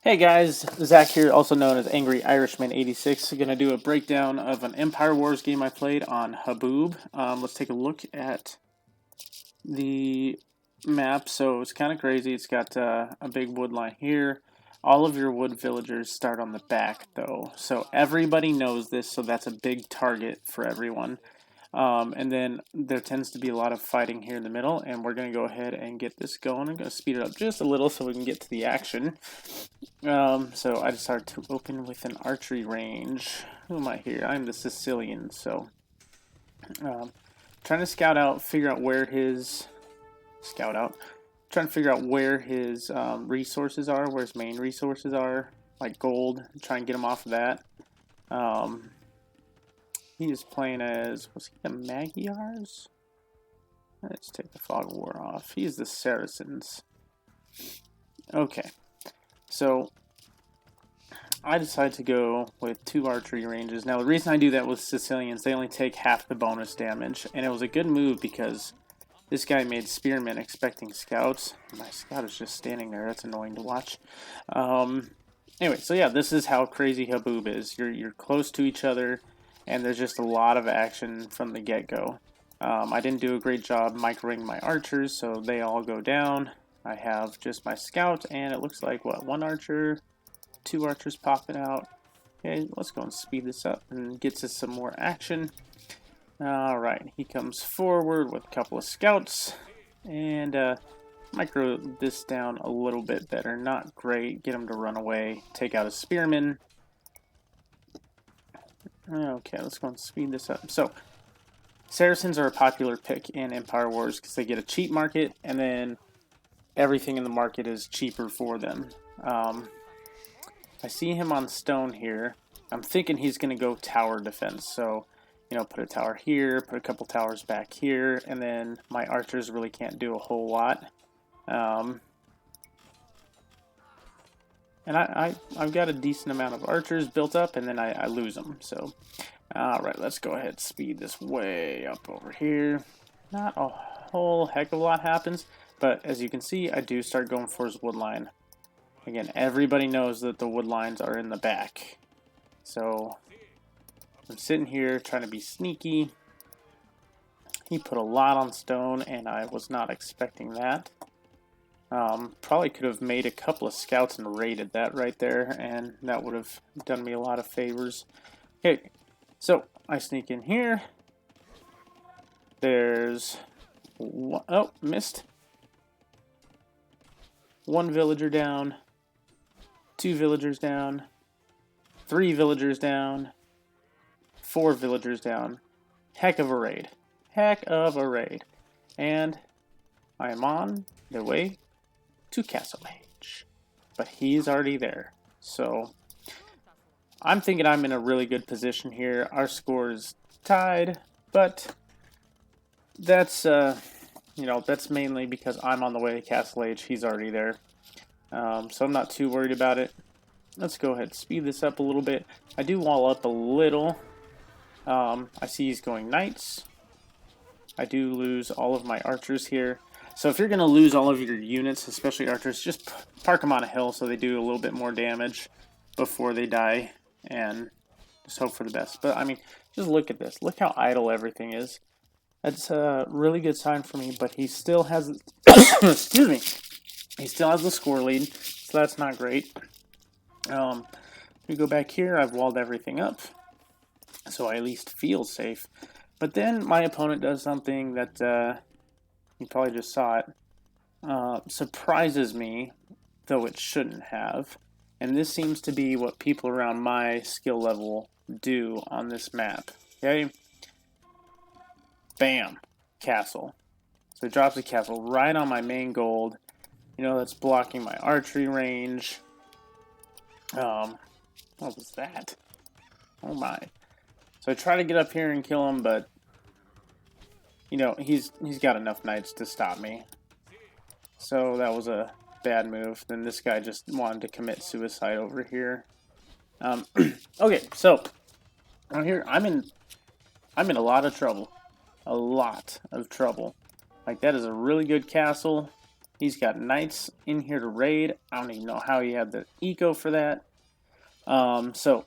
Hey guys, Zach here, also known as Angry Irishman 86. Going to do a breakdown of an Empire Wars game I played on Haboob. Let's take a look at the map. So it's kind of crazy. It's got a big wood line here. All of your wood villagers start on the back though, so everybody knows this. So that's a big target for everyone. And then there tends to be a lot of fighting here in the middle, and we're going to go ahead and get this going. I'm going to speed it up just a little so we can get to the action. So I decided to open with an archery range. Who am I here? I'm the Sicilians, so trying to scout out, figure out where his trying to figure out where his resources are, where his main resources are, like gold. Try and get him off of that. He is playing as, was he the Magyars? Let's take the Fog of War off. He's the Saracens. Okay, so I decided to go with 2 archery ranges. Now, the reason I do that with Sicilians, they only take half the bonus damage, and it was a good move because this guy made spearmen expecting scouts. My scout is just standing there. That's annoying to watch. Anyway, so yeah, this is how crazy Haboob is. You're close to each other, and there's just a lot of action from the get-go. I didn't do a great job microing my archers, so they all go down. I have just my scout, and it looks like, what, 1 archer, 2 archers popping out. Okay, let's go and speed this up and get to some more action. Alright, he comes forward with a couple of scouts, and micro this down a little bit better. Not great. Get him to run away. Take out a spearman. Okay, let's go and speed this up. So, Saracens are a popular pick in Empire Wars because they get a cheap market, and then everything in the market is cheaper for them. I see him on stone here. I'm thinking he's going to go tower defense. So, you know, put a tower here, put a couple towers back here, and then my archers really can't do a whole lot. And I've got a decent amount of archers built up, and then I lose them. So, alright, let's go ahead and speed this way up over here. Not a whole heck of a lot happens, but as you can see, I do start going for his wood line. Again, everybody knows that the wood lines are in the back. So, I'm sitting here trying to be sneaky. He put a lot on stone, and I was not expecting that. Probably could have made a couple of scouts and raided that right there, and that would have done me a lot of favors. Okay, so I sneak in here. There's one, oh, missed. 1 villager down, 2 villagers down, 3 villagers down, 4 villagers down. Heck of a raid. Heck of a raid. And I am on the way to Castle Age. But he's already there. So I'm thinking I'm in a really good position here. Our score is tied, but that's you know, that's mainly because I'm on the way to Castle Age. He's already there. So I'm not too worried about it. Let's go ahead and speed this up a little bit. I do wall up a little. I see he's going knights. I do lose all of my archers here. So if you're going to lose all of your units, especially archers, just park them on a hill so they do a little bit more damage before they die, and just hope for the best. But I mean, just look at this. Look how idle everything is. That's a really good sign for me, but he still has, excuse me, he still has the score lead, so that's not great. We go back here, I've walled everything up, so I at least feel safe. But then my opponent does something that, you probably just saw it, surprises me, though it shouldn't have. And this seems to be what people around my skill level do on this map. Okay? Bam! Castle. So it drops a castle right on my main gold. You know, that's blocking my archery range. What was that? Oh my. So I try to get up here and kill him, but you know, he's got enough knights to stop me. So that was a bad move. Then this guy just wanted to commit suicide over here. Okay, so out here I'm in a lot of trouble. A lot of trouble. Like, that is a really good castle. He's got knights in here to raid. I don't even know how he had the eco for that. So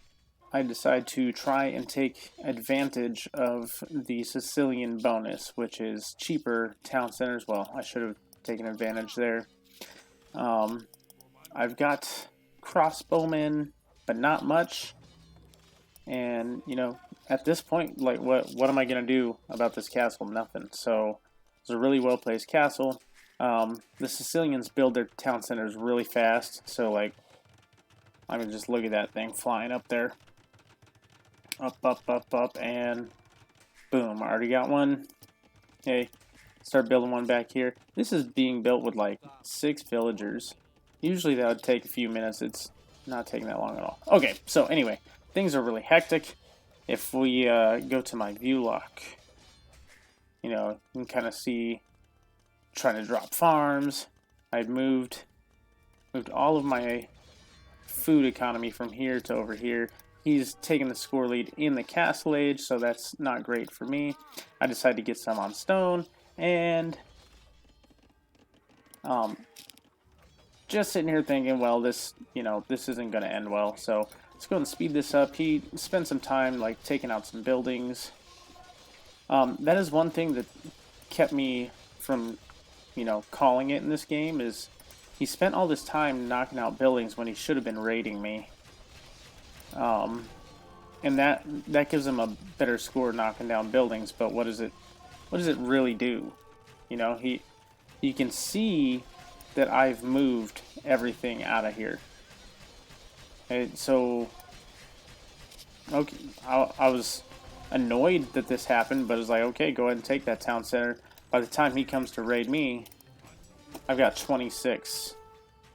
I decide to try and take advantage of the Sicilian bonus, which is cheaper town centers. Well, I should have taken advantage there. I've got crossbowmen, but not much. And, you know, at this point, like, what am I going to do about this castle? Nothing. So it's a really well-placed castle. The Sicilians build their town centers really fast. So, like, I mean, just look at that thing flying up there. Up, up, up, up, and boom. I already got one. Okay, start building one back here. This is being built with, like, 6 villagers. Usually that would take a few minutes. It's not taking that long at all. Okay, so anyway, things are really hectic. If we go to my view lock, you know, you can kind of see trying to drop farms. I'd moved all of my food economy from here to over here. He's taking the score lead in the castle age, so that's not great for me. I decided to get some on stone, and just sitting here thinking, well, this isn't going to end well, so let's go ahead and speed this up. He spent some time, like, taking out some buildings. That is one thing that kept me from, you know, calling it in this game, is he spent all this time knocking out buildings when he should have been raiding me. And that gives him a better score knocking down buildings, but what does it really do? You know, you can see that I've moved everything out of here. Okay, so okay, I was annoyed that this happened, but it was like, okay, go ahead and take that town center. By the time he comes to raid me, I've got 26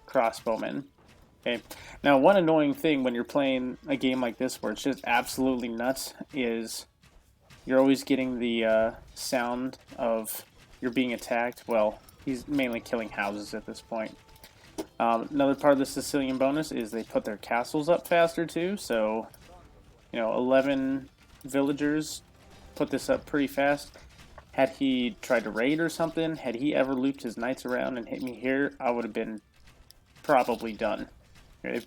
crossbowmen. Okay. Now, one annoying thing when you're playing a game like this where it's just absolutely nuts is you're always getting the sound of you're being attacked. Well, he's mainly killing houses at this point. Another part of the Sicilian bonus is they put their castles up faster too. So, you know, 11 villagers put this up pretty fast. Had he tried to raid or something, had he ever looped his knights around and hit me here, I would have been probably done. Okay.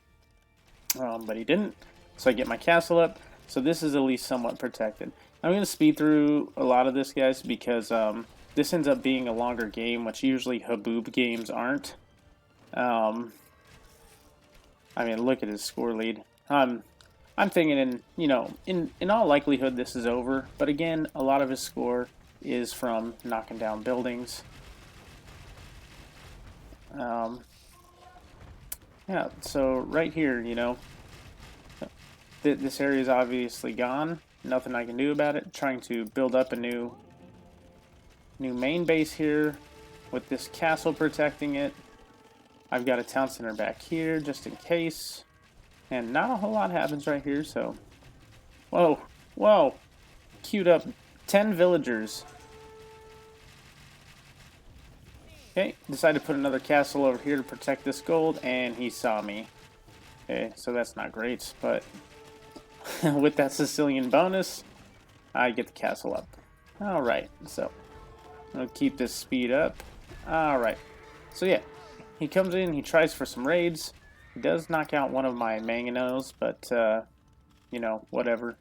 But he didn't, so I get my castle up. So this is at least somewhat protected. I'm going to speed through a lot of this, guys, because this ends up being a longer game, which usually Haboob games aren't. I mean, look at his score lead. I'm thinking, in all likelihood, this is over. But again, a lot of his score is from knocking down buildings. Yeah, so right here, you know, this area is obviously gone. Nothing I can do about it. Trying to build up a new main base here with this castle protecting it. I've got a town center back here just in case. And not a whole lot happens right here, so... Whoa, whoa! Queued up 10 villagers. Okay, decided to put another castle over here to protect this gold, and he saw me. Okay, so that's not great, but with that Sicilian bonus, I get the castle up. Alright, so I'll keep this speed up. Alright, so yeah, he comes in, he tries for some raids. He does knock out one of my manganos, but, you know, whatever.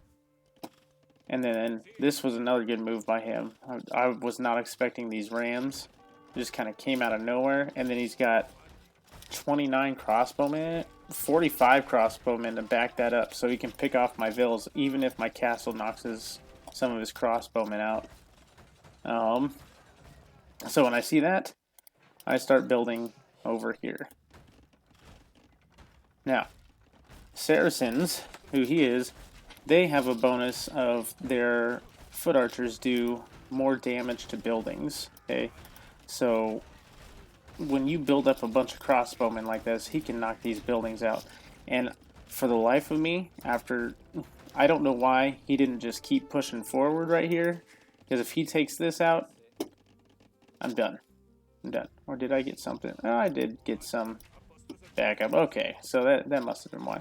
And then this was another good move by him. I was not expecting these rams. Just kind of came out of nowhere, and then he's got 29 crossbowmen, 45 crossbowmen to back that up, so he can pick off my vills, even if my castle knocks some of his crossbowmen out. So when I see that, I start building over here. Now, Saracens, who he is, they have a bonus of their foot archers do more damage to buildings. Okay. So, when you build up a bunch of crossbowmen like this, he can knock these buildings out. And for the life of me, I don't know why he didn't just keep pushing forward right here. Because if he takes this out, I'm done. I'm done. Or did I get something? Oh, I did get some backup. Okay, so that must have been why.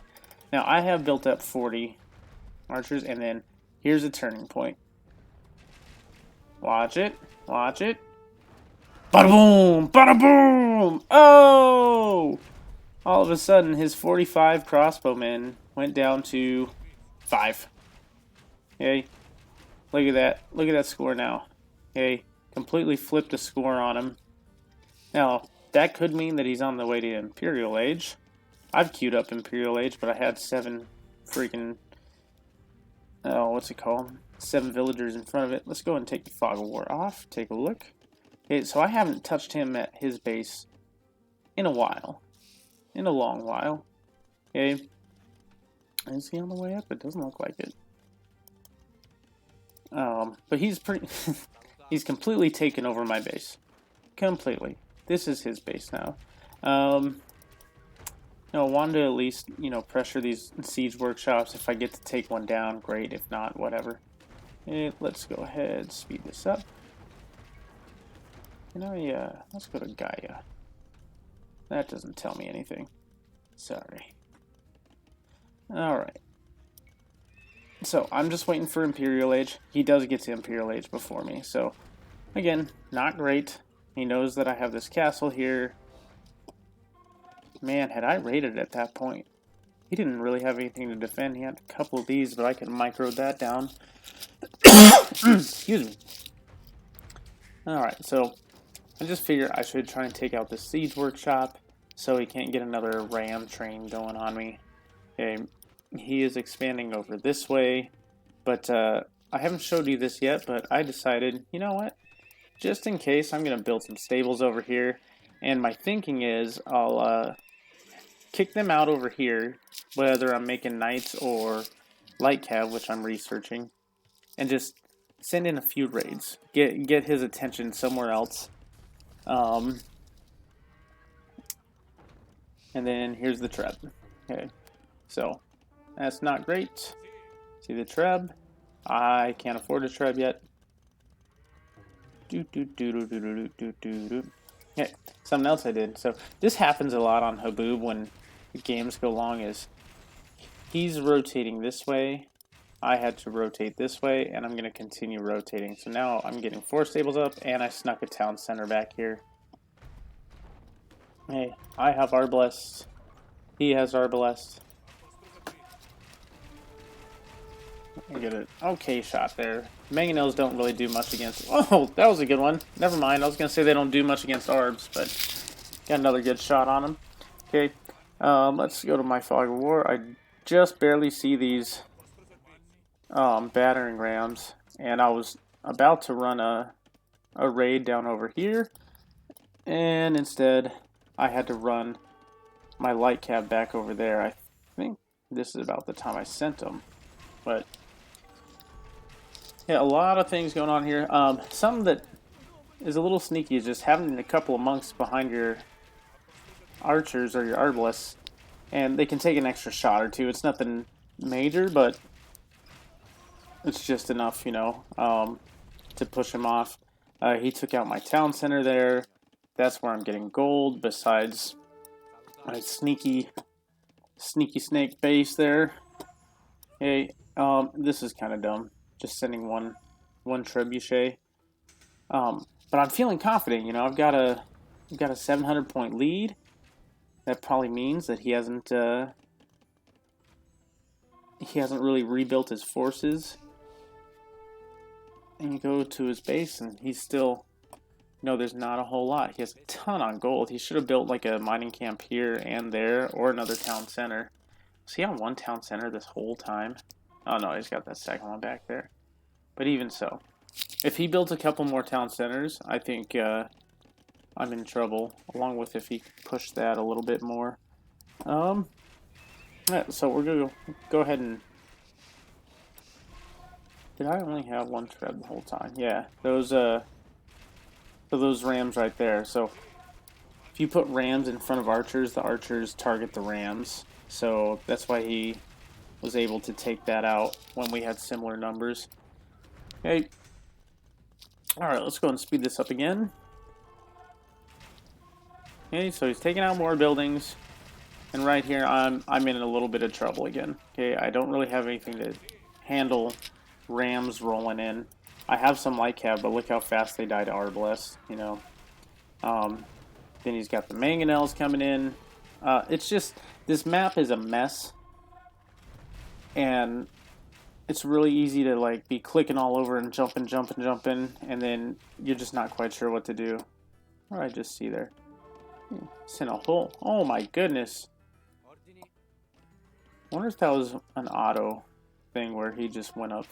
Now, I have built up 40 archers, and then here's a turning point. Watch it. Watch it. Bada boom! Bada boom! Oh! All of a sudden, his 45 crossbowmen went down to 5. Okay, look at that. Look at that score now. Okay, completely flipped the score on him. Now, that could mean that he's on the way to Imperial Age. I've queued up Imperial Age, but I had 7 freaking... Oh, what's it called? 7 villagers in front of it. Let's go ahead and take the Fog of War off. Take a look. Okay, so I haven't touched him at his base in a while. In a long while. Okay. Is he on the way up? It doesn't look like it. But he's pretty... he's completely taken over my base. Completely. This is his base now. I wanted to at least, pressure these siege workshops. If I get to take one down, great. If not, whatever. Let's go ahead, speed this up. Let's go to Gaia. That doesn't tell me anything. Sorry. Alright. So, I'm just waiting for Imperial Age. He does get to Imperial Age before me, so... Again, not great. He knows that I have this castle here. Man, had I raided at that point. He didn't really have anything to defend. He had a couple of these, but I could micro that down. Excuse me. Alright, so... I just figure I should try and take out the siege workshop so he can't get another ram train going on me. Okay, he is expanding over this way, but I haven't showed you this yet, but I decided, you know what? Just in case, I'm going to build some stables over here, and my thinking is I'll kick them out over here, whether I'm making knights or light cav, which I'm researching, and just send in a few raids. Get his attention somewhere else. And then here's the treb. Okay, so that's not great. See the treb? I can't afford a treb yet. Okay, something else I did. So this happens a lot on Haboob when the games go long. Is he's rotating this way. I had to rotate this way, and I'm going to continue rotating. So now I'm getting 4 stables up, and I snuck a town center back here. Hey, I have Arbalest. He has Arbalest. I get an okay shot there. Mangonels don't really do much against... Oh, that was a good one. Never mind. I was going to say they don't do much against Arbs, but got another good shot on them. Okay, let's go to my Fog of War. I just barely see these battering rams, and I was about to run a raid down over here, and instead I had to run my light cab back over there. I think this is about the time I sent them, but yeah, a lot of things going on here. Something that is a little sneaky is just having a couple of monks behind your archers or your arbalists, and they can take an extra shot or two. It's nothing major, but it's just enough, to push him off. He took out my town center there. That's where I'm getting gold, besides my sneaky snake base there. Hey, this is kind of dumb. Just sending one trebuchet. But I'm feeling confident, I've got a 700 point lead. That probably means that he hasn't really rebuilt his forces. And you go to his base, and he's still... there's not a whole lot. He has a ton on gold. He should have built like a mining camp here and there, or another town center. Was he on one town center this whole time? Oh no, he's got that second one back there. But even so, if he builds a couple more town centers, I think I'm in trouble. Along with if he pushed that a little bit more. Yeah, so we're gonna go ahead and... Did I only have one treb the whole time? Yeah, those rams right there. So if you put rams in front of archers, the archers target the rams. So that's why he was able to take that out when we had similar numbers. Okay. Alright, let's go and speed this up again. Okay, so he's taking out more buildings. And right here, I'm in a little bit of trouble again. Okay, I don't really have anything to handle rams rolling in. I have some light cab, but look how fast they die to Arbalest, Then he's got the mangonels coming in. It's just, this map is a mess. And it's really easy to like be clicking all over and jumping, and then you're just not quite sure what to do. What did I just see there? It's in a hole. Oh my goodness. I wonder if that was an auto thing where he just went up,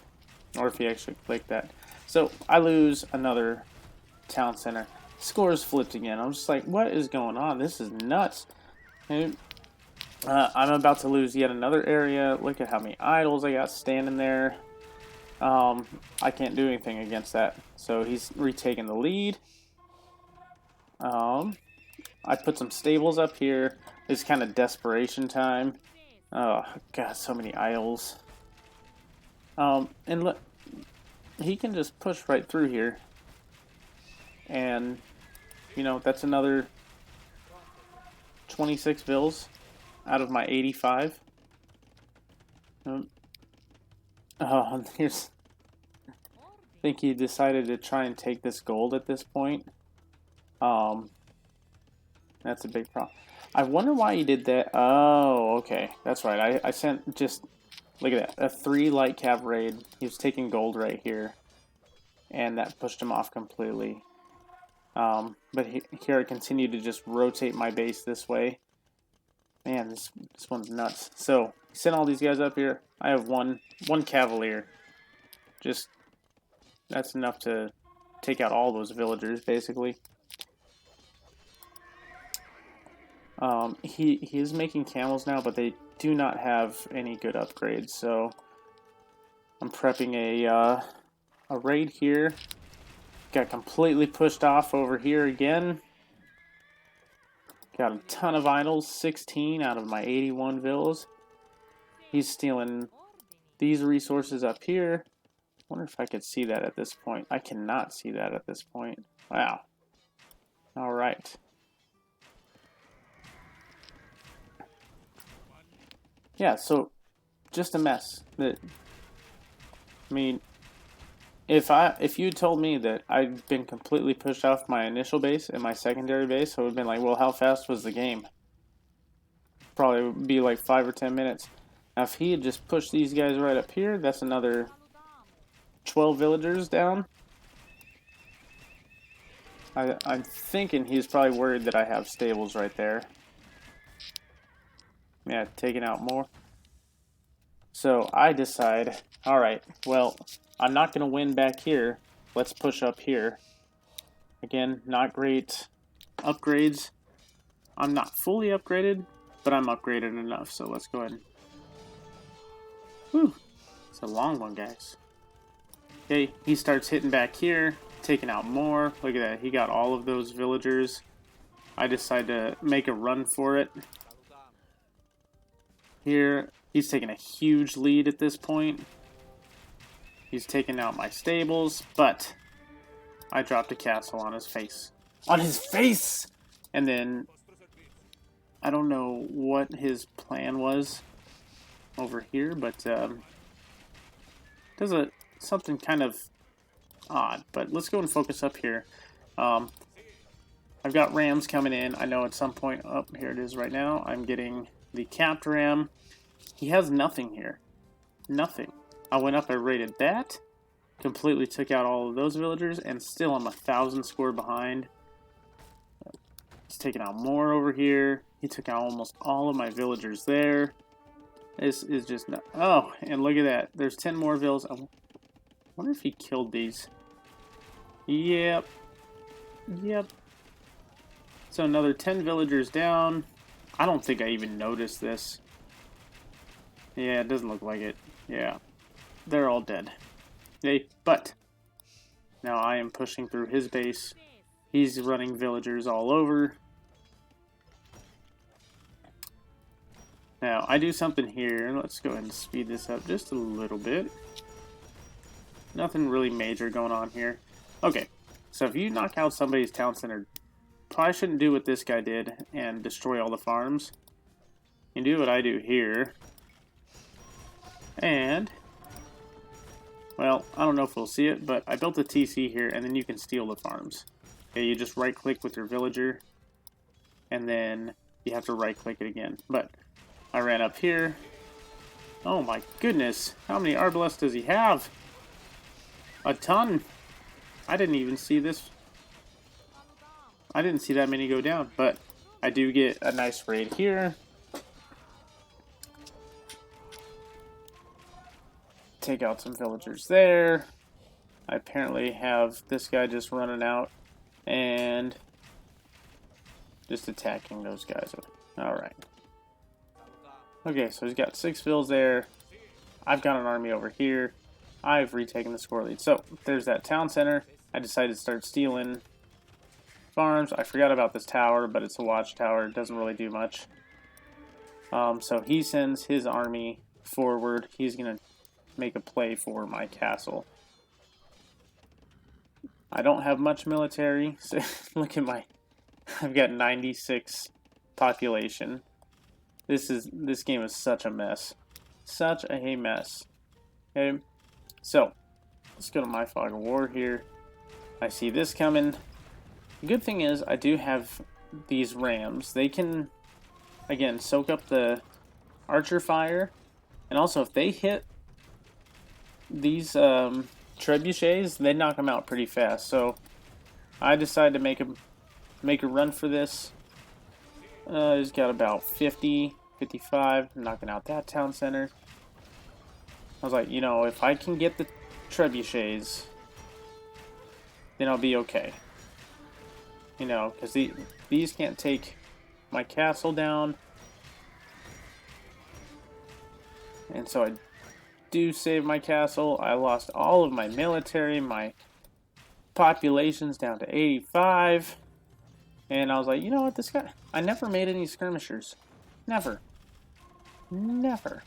or if he actually clicked that. So I lose another town center. Scores flipped again. I'm just like, what is going on? This is nuts. And, I'm about to lose yet another area. Look at how many idols I got standing there. I can't do anything against that. So he's retaking the lead. I put some stables up here. It's kind of desperation time. Oh, God, so many idols. And look, he can just push right through here. And, you know, that's another 26 vills out of my 85. Here's... I think he decided to try and take this gold at this point. That's a big problem. I wonder why he did that. Oh, okay. That's right. I sent just... Look at that. A 3 light cav raid. He was taking gold right here. And that pushed him off completely. But here I continue to just rotate my base this way. Man, this one's nuts. So, send all these guys up here. I have one cavalier. Just, that's enough to take out all those villagers, basically. He is making camels now, but they do not have any good upgrades, so I'm prepping a raid here. Got completely pushed off over here again. Got a ton of idols, 16 out of my 81 villas. He's stealing these resources up here. Wonder if I could see that at this point. I cannot see that at this point. Wow. All right. Yeah, so just a mess. I mean, if you told me that I'd been completely pushed off my initial base and my secondary base, I would have been like, well, how fast was the game? Probably would be like 5 or 10 minutes. Now, if he had just pushed these guys right up here, that's another 12 villagers down. I'm thinking he's probably worried that I have stables right there. Yeah, taking out more. So I decide, alright, well, I'm not going to win back here. Let's push up here. Again, not great upgrades. I'm not fully upgraded, but I'm upgraded enough, so let's go ahead and... Whew, it's a long one, guys. Okay, he starts hitting back here, taking out more. Look at that, he got all of those villagers. I decide to make a run for it. Here, he's taking a huge lead at this point. He's taking out my stables, but I dropped a castle on his face. On his face! And then, I don't know what his plan was over here, but does something kind of odd. But let's go and focus up here. I've got rams coming in. I know at some point, oh, here it is right now. I'm getting the capped ram. He has nothing here. Nothing. I went up, I raided that. Completely took out all of those villagers, and still I'm 1,000 score behind. He's taking out more over here. He took out almost all of my villagers there. This is just not... Oh, and look at that. There's 10 more villas. I wonder if he killed these. Yep. Yep. So another 10 villagers down. I don't think I even noticed this. Yeah, it doesn't look like it. Yeah. They're all dead. Okay, but now I am pushing through his base. He's running villagers all over. Now, I do something here. Let's go ahead and speed this up just a little bit. Nothing really major going on here. Okay, so if you knock out somebody's town center, probably shouldn't do what this guy did and destroy all the farms. You do what I do here. And, well, I don't know if we'll see it, but I built a TC here, and then you can steal the farms. Okay, you just right click with your villager, and then you have to right click it again. But I ran up here. Oh my goodness, how many arbalests does he have? A ton. I didn't even see this. I didn't see that many go down, but I do get a nice raid here. Take out some villagers there. I apparently have this guy just running out and just attacking those guys. Alright. Okay, so he's got 6 vills there. I've got an army over here. I've retaken the score lead. So, there's that town center. I decided to start stealing farms. I forgot about this tower, but it's a watchtower. It doesn't really do much. So he sends his army forward. He's going to make a play for my castle. I don't have much military. So look at my... I've got 96 population. This game is such a mess. Such a mess. Okay, so let's go to my fog of war here. I see this coming. The good thing is I do have these rams. They can, again, soak up the archer fire, and also if they hit these trebuchets, they knock them out pretty fast. So I decided to make a run for this. He's got about 50, 55, knocking out that town center. I was like, you know, if I can get the trebuchets, then I'll be okay. You know, because these can't take my castle down. And so I do save my castle. I lost all of my military. My population's down to 85. And I was like, you know what, this guy... I never made any skirmishers. Never. Never.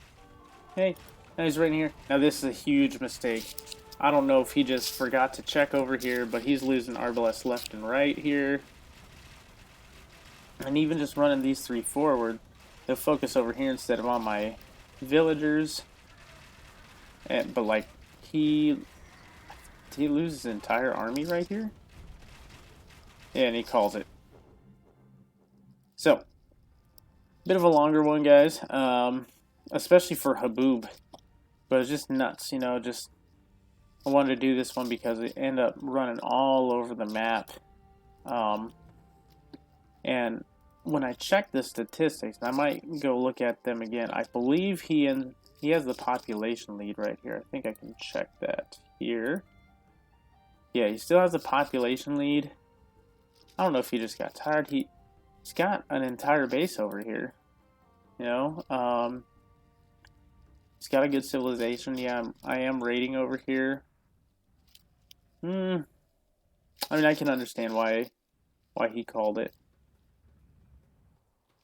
Hey, now he's right here. Now this is a huge mistake. I don't know if he just forgot to check over here, but he's losing arbalests left and right here. And even just running these 3 forward, they'll focus over here instead of on my villagers. But like, did he lose his entire army right here? Yeah, and he calls it. So, bit of a longer one, guys. Especially for Haboob. But it's just nuts, you know, just... I wanted to do this one because it ended up running all over the map. And when I check the statistics, I might go look at them again. I believe he has the population lead right here. I think I can check that here. Yeah, he still has the population lead. I don't know if he just got tired. He's got an entire base over here. You know, he's got a good civilization. Yeah, I am raiding over here. I mean, I can understand why he called it.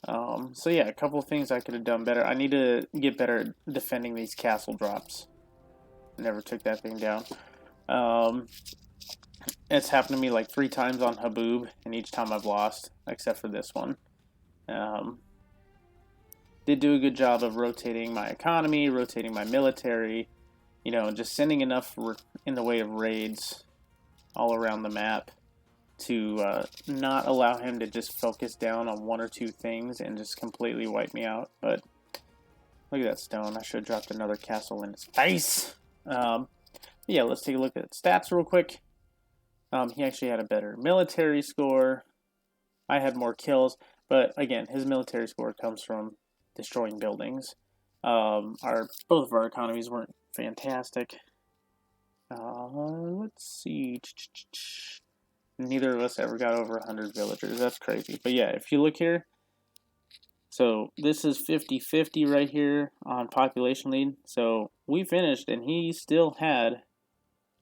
So yeah, a couple of things I could have done better. I need to get better at defending these castle drops. Never took that thing down. It's happened to me like 3 times on Haboob, and each time I've lost, except for this one. Did do a good job of rotating my economy, rotating my military, you know, just sending enough in the way of raids all around the map to not allow him to just focus down on 1 or 2 things and just completely wipe me out. But look at that stone. I should have dropped another castle in his face. Yeah, let's take a look at stats real quick. He actually had a better military score. I had more kills, but again, his military score comes from destroying buildings. Both of our economies weren't fantastic. Let's see. Neither of us ever got over 100 villagers. That's crazy. But yeah, if you look here, so this is 50-50 right here on population lead. So we finished, and he still had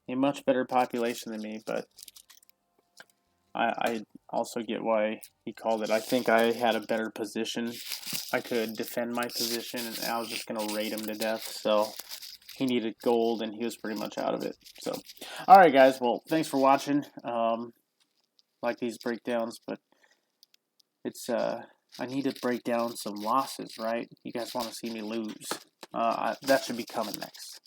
a much better population than me, but I also get why he called it. I think I had a better position. I could defend my position, and I was just going to raid him to death. So he needed gold, and he was pretty much out of it. So, all right, guys. Well, thanks for watching. Like these breakdowns, but it's I need to break down some losses, right? You guys want to see me lose. That should be coming next.